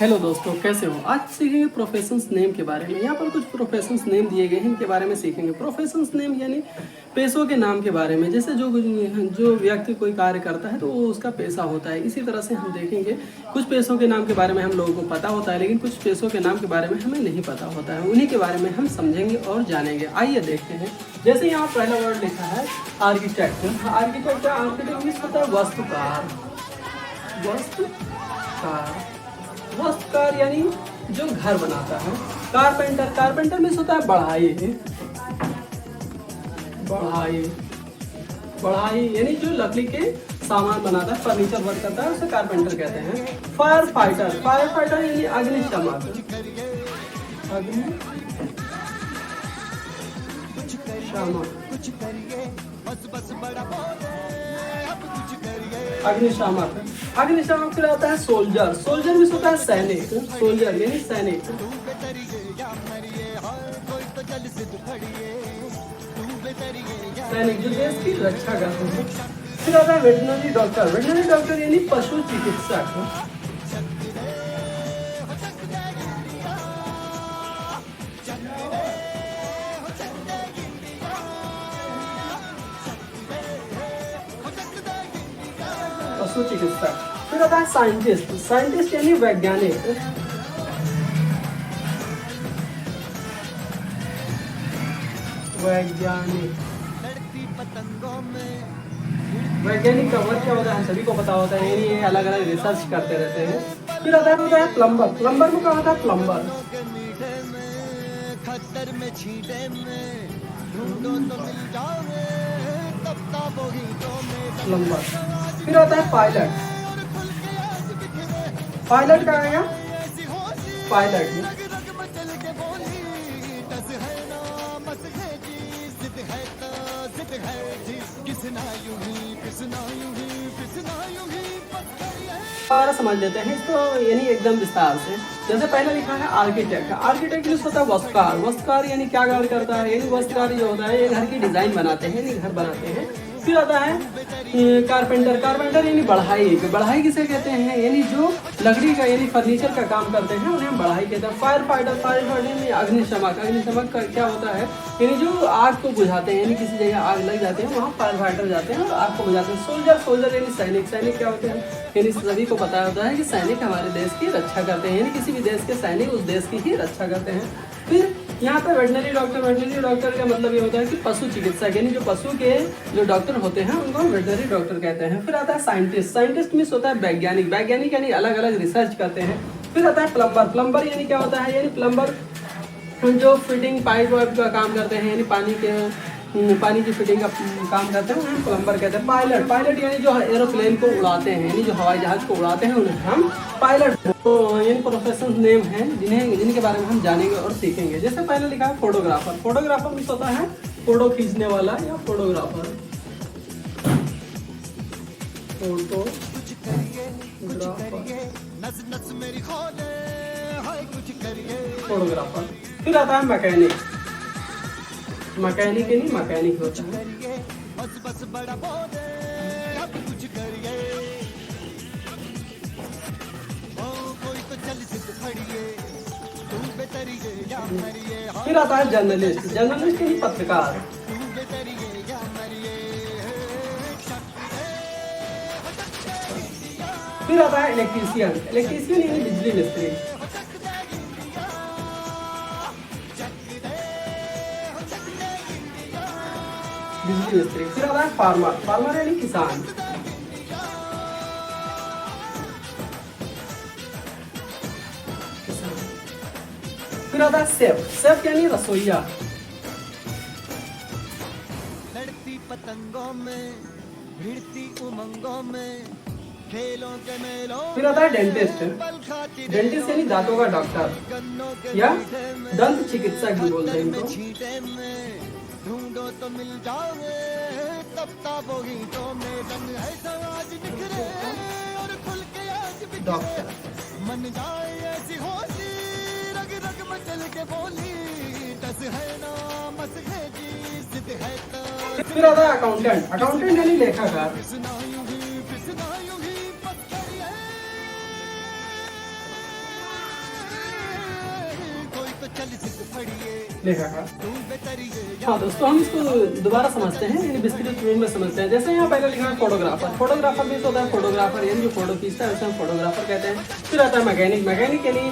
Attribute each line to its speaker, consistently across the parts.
Speaker 1: Hello दोस्तों, कैसे हो। आज सीखेंगे प्रोफेशंस नेम के बारे में। यहाँ पर कुछ प्रोफेशंस नेम दिए गए हैं, इनके बारे में सीखेंगे। प्रोफेशंस नेम यानी पेशों के नाम के बारे में। जैसे जो व्यक्ति कोई कार्य करता है तो वो उसका पेशा होता है। इसी तरह से हम देखेंगे कुछ पेशों के नाम के बारे में हम लोगों को पता होता है, लेकिन कुछ पेशों के नाम के बारे में हमें नहीं पता होता है। उन्हीं के बारे में हम समझेंगे और जानेंगे। आइए देखते हैं। जैसे यहाँ पहला वर्ड लिखा है आर्किटेक्ट। आर्किटेक्ट मीन्स होता है वास्तुकार। वास्तुकार यानी जो घर बनाता है। कारपेंटर में होता है बढ़ाई यानी जो लकड़ी के सामान बनाता है, फर्नीचर वर्क करता है, उसे कारपेंटर कहते हैं। फायर फाइटर यानी अग्निशामक। अग्निशामक फिर आता है सोल्जर भी होता है सैनिक। सोल्जर यानी सैनिक। जो देश की रक्षा करते हैं। फिर आता है वेटरनरी डॉक्टर यानी पशु चिकित्सक। फिर आता है साइंटिस्ट यानी वैज्ञानिक। वैज्ञानिक का वर्क क्या होता है सभी को पता होता है, यानी ये अलग अलग रिसर्च करते रहते हैं। फिर आता है प्लम्बर को क्या होता है प्लम्बर। फिर आता है पायलट का आएगा और समझ लेते हैं इसको यानी एकदम विस्तार से। जैसे पहले लिखा है आर्किटेक्ट होता है वस्त्रकार यानी क्या कार्य करता है, यानी वस्त्रकार जो होता है ये घर की डिजाइन बनाते हैं, यानी घर बनाते हैं। फिर आता है कारपेंटर यानी बढ़ाई किसे कहते हैं, यानी जो लकड़ी का यानी फर्नीचर का काम करते हैं उन्हें हम बढ़ाई कहते हैं। फायर फाइटर यानी अग्निशमक का क्या होता है, यानी जो आग को बुझाते हैं, यानी किसी जगह आग लग जाते हैं वहाँ फायर फाइटर जाते हैं और आग को बुझाते हैं। सोल्जर यानी सैनिक क्या होते हैं, यानी सभी को पता होता है कि सैनिक हमारे देश की रक्षा करते हैं, यानी किसी भी देश के सैनिक उस देश की ही रक्षा करते हैं। फिर यहाँ पे वेटरनरी डॉक्टर का मतलब ये होता है कि पशु चिकित्सक, यानी जो पशु के जो डॉक्टर होते हैं उनको हम वेटरनरी डॉक्टर कहते हैं। फिर आता है साइंटिस्ट मीन्स होता है वैज्ञानिक यानी अलग अलग रिसर्च करते हैं। फिर आता है प्लम्बर यानी क्या होता है, यानी प्लम्बर जो फिटिंग पाइप वाइप का काम करते हैं, यानी पानी की फिटिंग का काम करते हैं उन्हें प्लम्बर कहते हैं। पायलट यानी जो एरोप्लेन को उड़ाते हैं, यानी जो हवाई जहाज को उड़ाते हैं उन्हें हम पायलट। तो यानी प्रोफेशन नेम हैं जिनके बारे में हम जानेंगे और सीखेंगे। जैसे पहले लिखा है फोटोग्राफर मीन्स होता है फोटो खींचने वाला या फोटोग्राफर। फिर आता है मैकेनिक होता है। फिर आता है जर्नलिस्ट यानी पत्रकार। फिर आता है इलेक्ट्रीशियन यानी बिजली मिस्त्री। फिर आता है फार्मर यानी किसान। फिर आता है शेफ यानी रसोइया। लड़ती पतंगों में भिड़ती उमंगों में खेलों के मेलों। फिर आता है डेंटिस्ट यानी दांतों का डॉक्टर या दंत चिकित्सक भी बोलते हैं इनको। ढूंढो तो मिल जाओगे तब ताबो गीतों में रंग है समाज निखरे और खुल के आज भी डॉक्टर मन जाए ऐसी होशी रग रग मचल के बोली टस है ना मस है जी जिद है तो। फिर आता है अकाउंटेंट यानी लेखाकार। लेखाकार। हाँ दोस्तों, हम इसको दोबारा समझते हैं, यानी विस्तृत रूप में समझते हैं। जैसे यहाँ पहले लिखा है फोटोग्राफर। फोटोग्राफर भी होता है फोटोग्राफर, यानी जो फोटो खींचता है उसे हम फोटोग्राफर कहते हैं। फिर आता है मैकेनिक। मैकेनिक यानी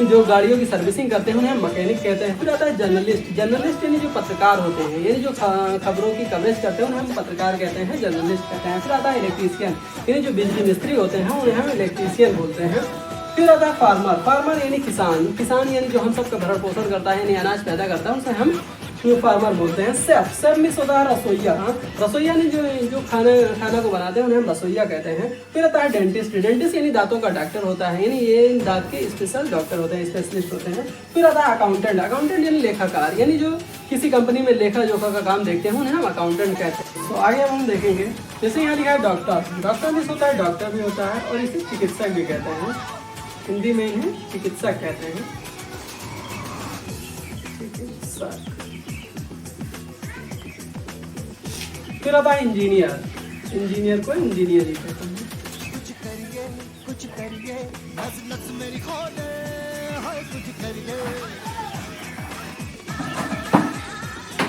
Speaker 1: जो गाड़ियों की सर्विसिंग करते हैं उन्हें हम मैकेनिक कहते हैं। फिर आता है जर्नलिस्ट। जर्नलिस्ट यानी जो पत्रकार होते हैं, यानी जो खबरों की कवरेज करते हैं उन्हें हम पत्रकार कहते हैं, जर्नलिस्ट कहते हैं। फिर आता है इलेक्ट्रीशियन, यानी जो बिजली मिस्त्री होते हैं उन्हें हम इलेक्ट्रीशियन बोलते हैं। फिर आता है फार्मर। फार्मर यानी किसान। किसान यानी जो हम सबका भरण पोषण करता है, यानी अनाज पैदा करता है, उसे हम फार्मर बोलते हैं। शेफ। शेफ मीन्स होता है रसोईया। हाँ, रसोईया ने जो खाना को बनाते हैं उन्हें हम रसोईया कहते हैं। फिर आता है डेंटिस्ट। डेंटिस्ट यानी दांतों का डॉक्टर होता है, यानी ये दांत के स्पेशल डॉक्टर होते हैं, स्पेशलिस्ट होते हैं। फिर आता है अकाउंटेंट। अकाउंटेंट यानी लेखाकार, यानी जो किसी कंपनी में लेखा जोखा का काम देखते हैं उन्हें हम अकाउंटेंट कहते हैं। तो आगे हम देखेंगे, जैसे यहाँ लिखा है डॉक्टर। डॉक्टर मीन्स होता है डॉक्टर भी होता है और इसे चिकित्सक भी कहते हैं। हिंदी में इन्हें चिकित्सक कहते हैं, चिकित्सक। फिर आता है इंजीनियर। इंजीनियर को इंजीनियर ही कहते हैं।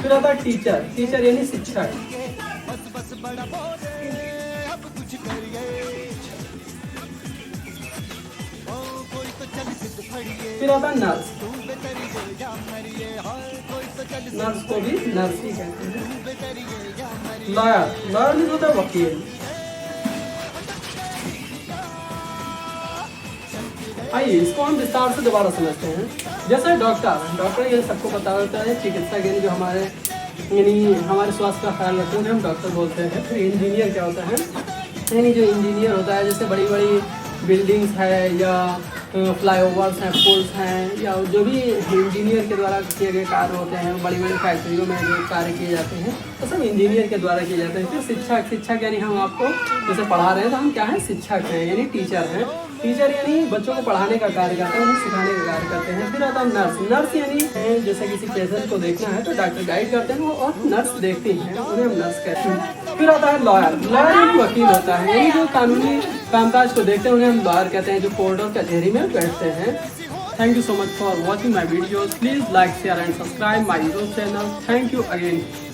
Speaker 1: फिर आता है टीचर। टीचर यानी शिक्षक। फिर आता है नर्स। नर्स को भी नर्स ही कहते हैं। लॉयर। लॉयर मीन्स होता है वकील। आइए इसको हम विस्तार से दोबारा समझते हैं। जैसे डॉक्टर। डॉक्टर ये सबको पता होता है। चिकित्सक यानी जो हमारे स्वास्थ्य का ख्याल रखते हैं हम डॉक्टर बोलते हैं। फिर इंजीनियर क्या होता है, यानी जो इंजीनियर होता है, जैसे बड़ी बड़ी बिल्डिंग्स है या फ्लाईओवर्स हैं, पुल्स हैं, या जो भी इंजीनियर के द्वारा किए गए कार्य होते हैं, बड़ी बड़ी फैक्ट्रियों में जो कार्य किए जाते हैं तो सब इंजीनियर के द्वारा किए जाते हैं। फिर शिक्षक। शिक्षक यानी हम आपको जैसे पढ़ा रहे हैं तो हम क्या हैं, शिक्षक हैं, यानी टीचर हैं। टीचर यानी बच्चों को पढ़ाने का कार्य करते हैं, उन्हें सिखाने का कार्य करते हैं। फिर आता है नर्स। नर्स यानी जैसे किसी पेशेंट को देखना है तो डॉक्टर गाइड करते हैं और नर्स देखती हैं, उन्हें हम नर्स कहते हैं। फिर आता है लॉयर। लॉयर यानी वकील होता है, यानी जो कानूनी कामकाज को देखते हैं उन्हें हम लॉयर कहते हैं, जो कोर्ट और कचहरी में बैठते हैं। Thank you so much for watching my videos. Please like, share and subscribe my YouTube channel. Thank you again.